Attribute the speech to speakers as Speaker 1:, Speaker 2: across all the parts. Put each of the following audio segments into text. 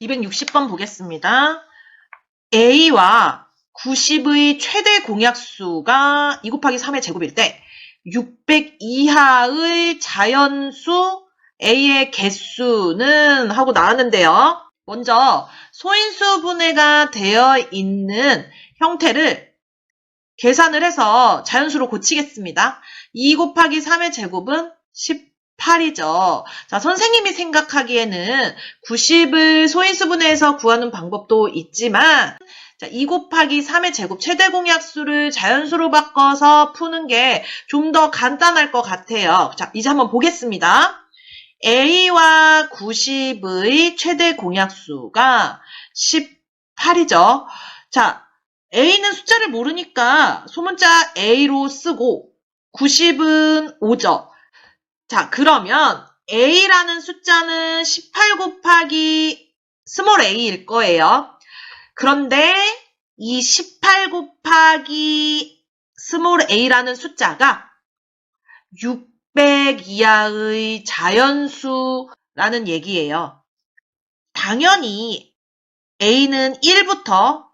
Speaker 1: 260번 보겠습니다. A와 90의 최대 공약수가 2 곱하기 3의 제곱일 때 600 이하의 자연수 A의 개수는 하고 나왔는데요. 먼저 소인수 분해가 되어 있는 형태를 계산을 해서 자연수로 고치겠습니다. 2 곱하기 3의 제곱은 18이죠. 자, 선생님이 생각하기에는 90을 소인수 분해해서 구하는 방법도 있지만 자, 2 곱하기 3의 제곱 최대 공약수를 자연수로 바꿔서 푸는 게 좀 더 간단할 것 같아요. 자, 이제 한번 보겠습니다. A와 90의 최대 공약수가 18이죠. 자, A는 숫자를 모르니까 소문자 A로 쓰고 90은 5죠. 자, 그러면 A라는 숫자는 18 곱하기 스몰 a일 거예요. 그런데 이 18 곱하기 스몰 a라는 숫자가 600 이하의 자연수라는 얘기예요. 당연히 a는 1부터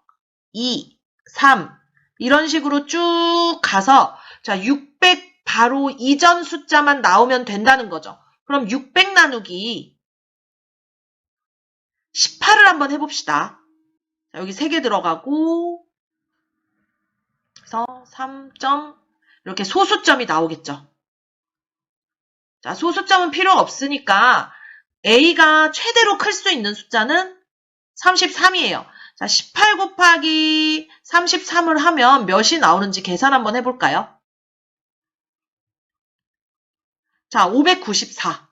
Speaker 1: 2, 3 이런 식으로 쭉 가서 자 600 바로 이전 숫자만 나오면 된다는 거죠. 그럼 600 나누기 18을 한번 해봅시다. 자, 여기 3개 들어가고 그래서 3점 이렇게 소수점이 나오겠죠. 자, 소수점은 필요 없으니까 A가 최대로 클 수 있는 숫자는 33이에요. 자, 18 곱하기 33을 하면 몇이 나오는지 계산 한번 해볼까요? 자, 594.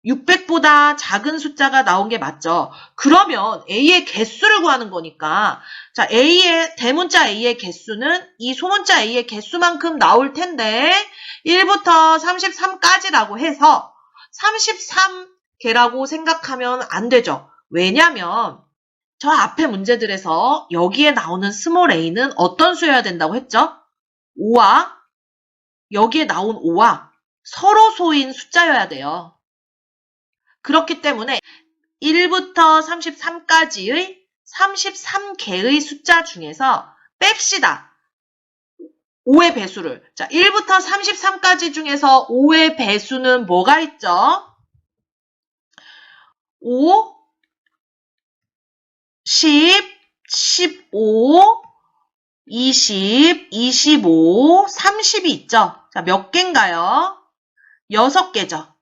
Speaker 1: 600보다 작은 숫자가 나온 게 맞죠? 그러면 A의 개수를 구하는 거니까 자, 대문자 A의 개수는 이 소문자 A의 개수만큼 나올 텐데 1부터 33까지라고 해서 33개라고 생각하면 안 되죠. 왜냐면 저 앞에 문제들에서 여기에 나오는 스몰 a는 어떤 수여야 된다고 했죠? 5와 여기에 나온 5와 서로 소인 숫자여야 돼요. 그렇기 때문에 1부터 33까지의 33개의 숫자 중에서 뺍시다. 5의 배수를. 자, 1부터 33까지 중에서 5의 배수는 뭐가 있죠? 5, 10, 15, 20, 25, 30이 있죠? 자, 몇 개인가요? 6개죠.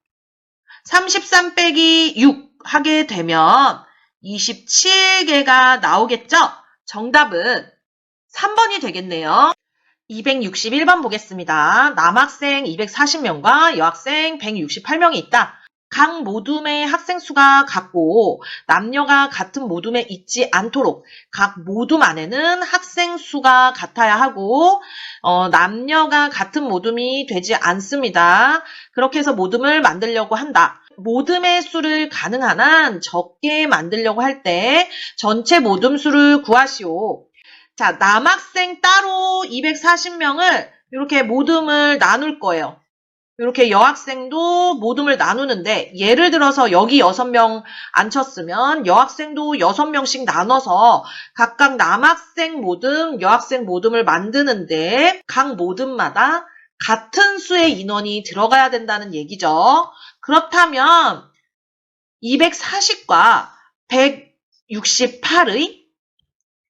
Speaker 1: 33 빼기 6 하게 되면 27개가 나오겠죠? 정답은 3번이 되겠네요. 261번 보겠습니다. 남학생 240명과 여학생 168명이 있다. 각 모둠의 학생 수가 같고 남녀가 같은 모둠에 있지 않도록 각 모둠 안에는 학생 수가 같아야 하고 남녀가 같은 모둠이 되지 않습니다. 그렇게 해서 모둠을 만들려고 한다. 모둠의 수를 가능한 한 적게 만들려고 할 때 전체 모둠 수를 구하시오. 자, 남학생 따로 240명을 이렇게 모둠을 나눌 거예요. 이렇게 여학생도 모둠을 나누는데 예를 들어서 여기 6명 앉혔으면 여학생도 6명씩 나눠서 각각 남학생 모둠, 여학생 모둠을 만드는데 각 모둠마다 같은 수의 인원이 들어가야 된다는 얘기죠. 그렇다면 240과 168의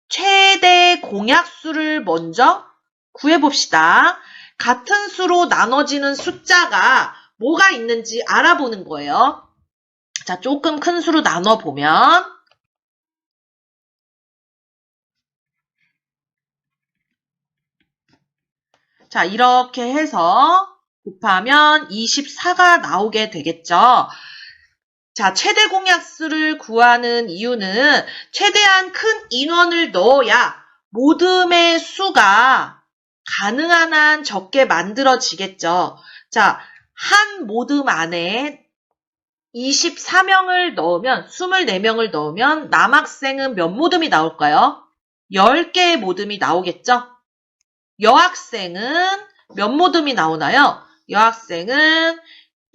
Speaker 1: 최대 공약수를 먼저 구해봅시다. 같은 수로 나눠지는 숫자가 뭐가 있는지 알아보는 거예요. 자, 조금 큰 수로 나눠보면 자, 이렇게 해서 곱하면 24가 나오게 되겠죠. 자, 최대 공약수를 구하는 이유는 최대한 큰 인원을 넣어야 모둠의 수가 가능한 한 적게 만들어지겠죠. 자, 한 모둠 안에 24명을 넣으면, 24명을 넣으면 남학생은 몇 모둠이 나올까요? 10개의 모둠이 나오겠죠? 여학생은 몇 모둠이 나오나요? 여학생은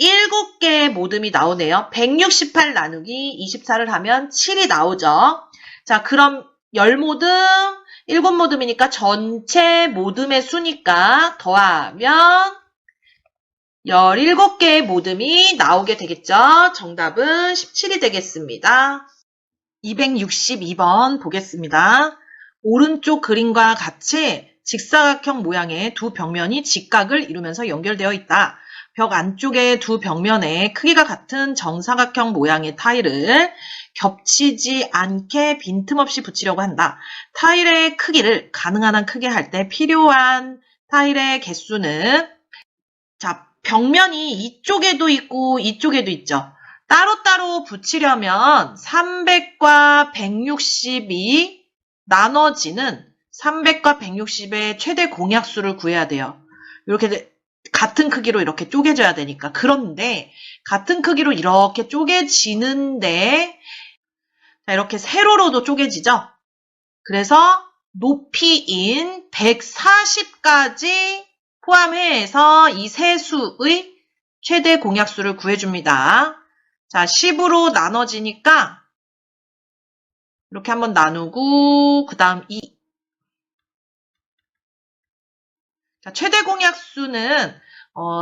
Speaker 1: 7개의 모듬이 나오네요. 168 나누기 24를 하면 7이 나오죠. 자, 그럼 10모듬, 7모듬이니까 전체 모듬의 수니까 더하면 17개의 모듬이 나오게 되겠죠. 정답은 17이 되겠습니다. 262번 보겠습니다. 오른쪽 그림과 같이 직사각형 모양의 두 벽면이 직각을 이루면서 연결되어 있다. 벽 안쪽의 두 벽면에 크기가 같은 정사각형 모양의 타일을 겹치지 않게 빈틈없이 붙이려고 한다. 타일의 크기를 가능한 한 크게 할 때 필요한 타일의 개수는, 자, 벽면이 이쪽에도 있고 이쪽에도 있죠. 따로따로 붙이려면 300과 160이 나눠지는 300과 160의 최대 공약수를 구해야 돼요. 이렇게 같은 크기로 이렇게 쪼개져야 되니까. 그런데 같은 크기로 이렇게 쪼개지는데, 자, 이렇게 세로로도 쪼개지죠. 그래서 높이인 140까지 포함해서 이 세 수의 최대 공약수를 구해줍니다. 자, 10으로 나눠지니까 이렇게 한번 나누고 그 다음 2. 자, 최대 공약수는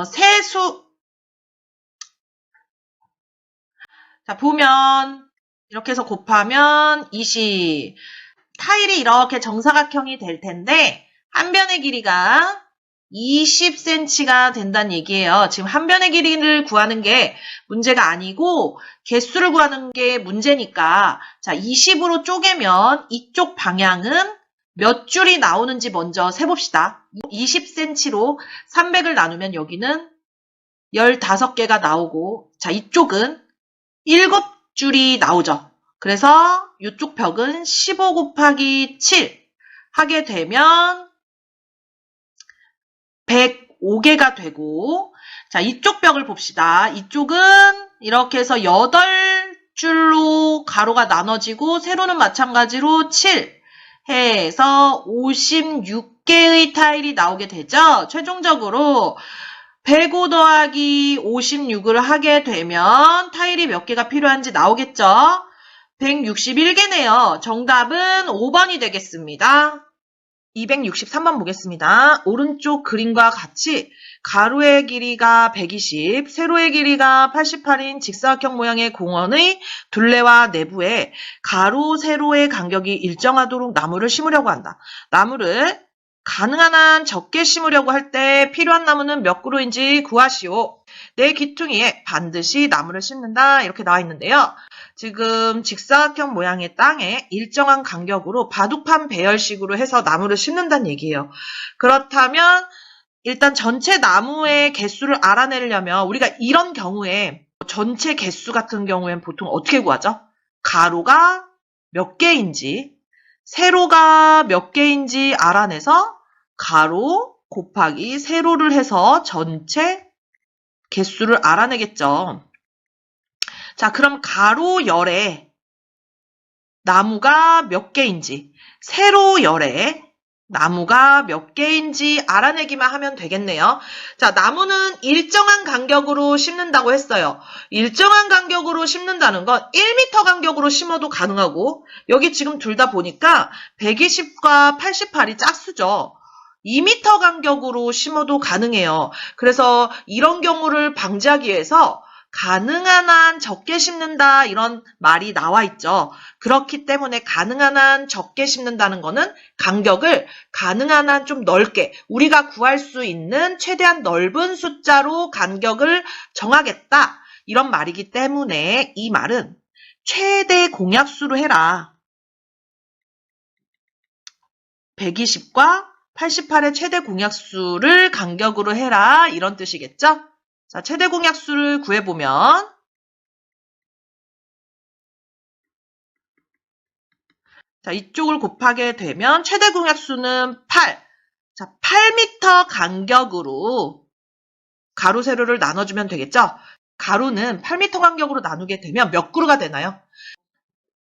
Speaker 1: 세수. 자, 보면 이렇게 해서 곱하면 20. 타일이 이렇게 정사각형이 될 텐데 한 변의 길이가 20cm가 된다는 얘기예요. 지금 한 변의 길이를 구하는 게 문제가 아니고 개수를 구하는 게 문제니까, 자, 20으로 쪼개면 이쪽 방향은 몇 줄이 나오는지 먼저 세봅시다. 20cm로 300을 나누면 여기는 15개가 나오고, 자, 이쪽은 7줄이 나오죠. 그래서 이쪽 벽은 15 곱하기 7 하게 되면 105개가 되고, 자, 이쪽 벽을 봅시다. 이쪽은 이렇게 해서 8줄로 가로가 나눠지고, 세로는 마찬가지로 7 해서 56개의 타일이 나오게 되죠. 최종적으로 105 더하기 56을 하게 되면 타일이 몇 개가 필요한지 나오겠죠. 161개네요. 정답은 5번이 되겠습니다. 263번 보겠습니다. 오른쪽 그림과 같이 가로의 길이가 120, 세로의 길이가 88인 직사각형 모양의 공원의 둘레와 내부에 가로, 세로의 간격이 일정하도록 나무를 심으려고 한다. 나무를 가능한 한 적게 심으려고 할 때 필요한 나무는 몇 그루인지 구하시오. 내 귀퉁이에 반드시 나무를 심는다. 이렇게 나와 있는데요. 지금 직사각형 모양의 땅에 일정한 간격으로 바둑판 배열식으로 해서 나무를 심는다는 얘기예요. 그렇다면 일단 전체 나무의 개수를 알아내려면 우리가 이런 경우에 전체 개수 같은 경우엔 보통 어떻게 구하죠? 가로가 몇 개인지, 세로가 몇 개인지 알아내서 가로 곱하기 세로를 해서 전체 개수를 알아내겠죠. 자, 그럼 가로 열에 나무가 몇 개인지, 세로 열에 나무가 몇 개인지 알아내기만 하면 되겠네요. 자, 나무는 일정한 간격으로 심는다고 했어요. 일정한 간격으로 심는다는 건 1m 간격으로 심어도 가능하고, 여기 지금 둘 다 보니까 120과 88이 짝수죠. 2m 간격으로 심어도 가능해요. 그래서 이런 경우를 방지하기 위해서 가능한 한 적게 심는다 이런 말이 나와 있죠. 그렇기 때문에 가능한 한 적게 심는다는 거는 간격을 가능한 한 좀 넓게, 우리가 구할 수 있는 최대한 넓은 숫자로 간격을 정하겠다 이런 말이기 때문에 이 말은 최대 공약수로 해라. 120과 88의 최대 공약수를 간격으로 해라 이런 뜻이겠죠? 자, 최대 공약수를 구해보면, 자, 이쪽을 곱하게 되면 최대 공약수는 8. 자, 8m 간격으로 가로, 세로를 나눠주면 되겠죠? 가로는 8m 간격으로 나누게 되면 몇 그루가 되나요?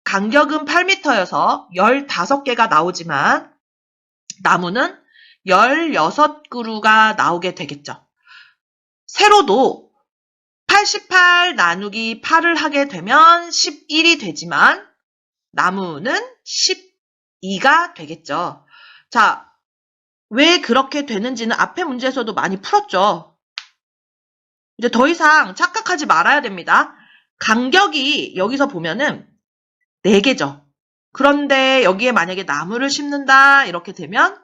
Speaker 1: 간격은 8m여서 15개가 나오지만 나무는 16그루가 나오게 되겠죠. 세로도 88 나누기 8을 하게 되면 11이 되지만 나무는 12가 되겠죠. 자, 왜 그렇게 되는지는 앞에 문제에서도 많이 풀었죠. 이제 더 이상 착각하지 말아야 됩니다. 간격이 여기서 보면은 4개죠. 그런데 여기에 만약에 나무를 심는다 이렇게 되면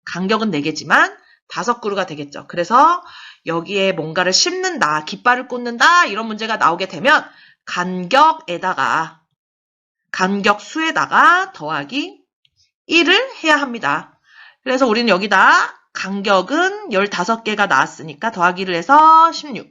Speaker 1: 간격은 4개지만 5그루가 되겠죠. 그래서 여기에 뭔가를 심는다, 깃발을 꽂는다 이런 문제가 나오게 되면 간격수에다가 더하기 1을 해야 합니다. 그래서 우리는 여기다 간격은 15개가 나왔으니까 더하기를 해서 16.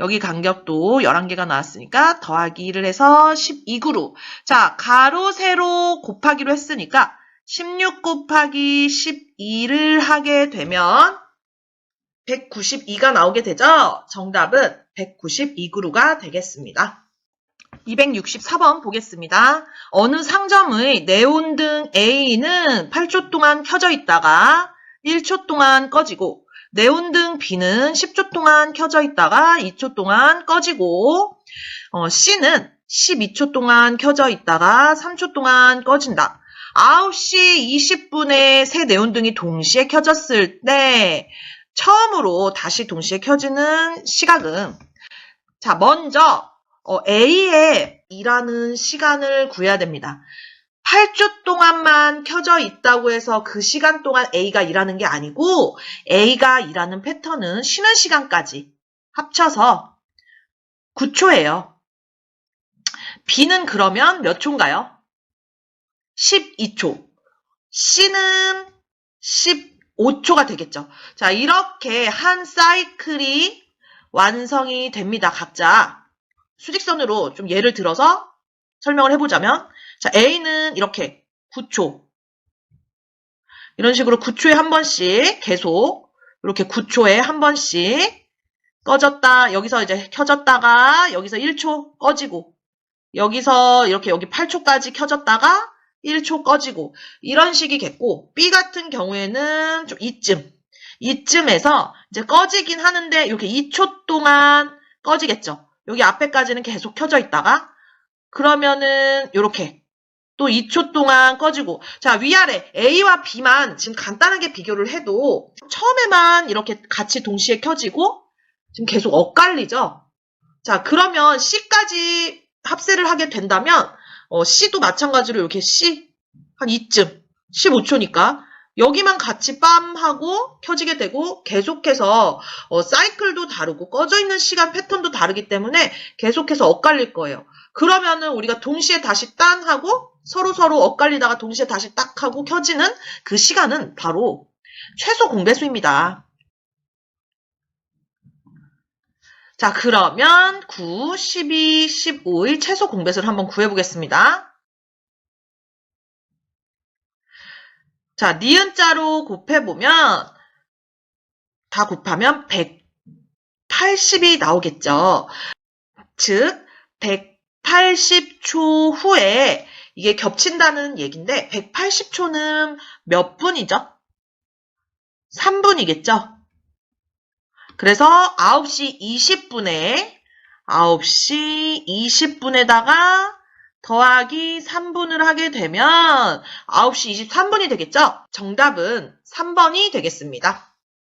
Speaker 1: 여기 간격도 11개가 나왔으니까 더하기 1을 해서 12그루. 자, 가로, 세로 곱하기로 했으니까 16 곱하기 12를 하게 되면 192가 나오게 되죠? 정답은 192그루가 되겠습니다. 264번 보겠습니다. 어느 상점의 네온등 A는 8초 동안 켜져 있다가 1초 동안 꺼지고 네온등 B는 10초 동안 켜져 있다가 2초 동안 꺼지고 C는 12초 동안 켜져 있다가 3초 동안 꺼진다. 9시 20분에 세 네온등이 동시에 켜졌을 때 처음으로 다시 동시에 켜지는 시각은 자, 먼저 A의 일하는 시간을 구해야 됩니다. 8초 동안만 켜져 있다고 해서 그 시간 동안 A가 일하는 게 아니고 A가 일하는 패턴은 쉬는 시간까지 합쳐서 9초예요. B는 그러면 몇 초인가요? 12초. C는 15초가 되겠죠. 자, 이렇게 한 사이클이 완성이 됩니다. 각자. 수직선으로 좀 예를 들어서 설명을 해보자면 자, A는 이렇게 9초. 이런 식으로 9초에 한 번씩 계속 이렇게 9초에 한 번씩 꺼졌다. 여기서 이제 켜졌다가 여기서 1초 꺼지고 여기서 이렇게 여기 8초까지 켜졌다가 1초 꺼지고 이런 식이겠고 B 같은 경우에는 좀 이쯤에서 이제 꺼지긴 하는데 이렇게 2초 동안 꺼지겠죠. 여기 앞에까지는 계속 켜져 있다가 그러면은 이렇게 또 2초 동안 꺼지고 자 위아래 A와 B만 지금 간단하게 비교를 해도 처음에만 이렇게 같이 동시에 켜지고 지금 계속 엇갈리죠. 자 그러면 C까지 합세를 하게 된다면 C도 마찬가지로 이렇게 C 한 이쯤 15초니까 여기만 같이 빰 하고 켜지게 되고 계속해서 사이클도 다르고 꺼져 있는 시간 패턴도 다르기 때문에 계속해서 엇갈릴 거예요. 그러면은 우리가 동시에 다시 딴 하고 서로 엇갈리다가 동시에 다시 딱 하고 켜지는 그 시간은 바로 최소 공배수입니다. 자, 그러면 9, 12, 15의 최소 공배수를 한번 구해보겠습니다. 자, 니은자로 곱해보면 다 곱하면 180이 나오겠죠. 즉 180초 후에 이게 겹친다는 얘기인데 180초는 몇 분이죠? 3분이겠죠? 그래서 9시 20분에다가 더하기 3분을 하게 되면 9시 23분이 되겠죠? 정답은 3번이 되겠습니다.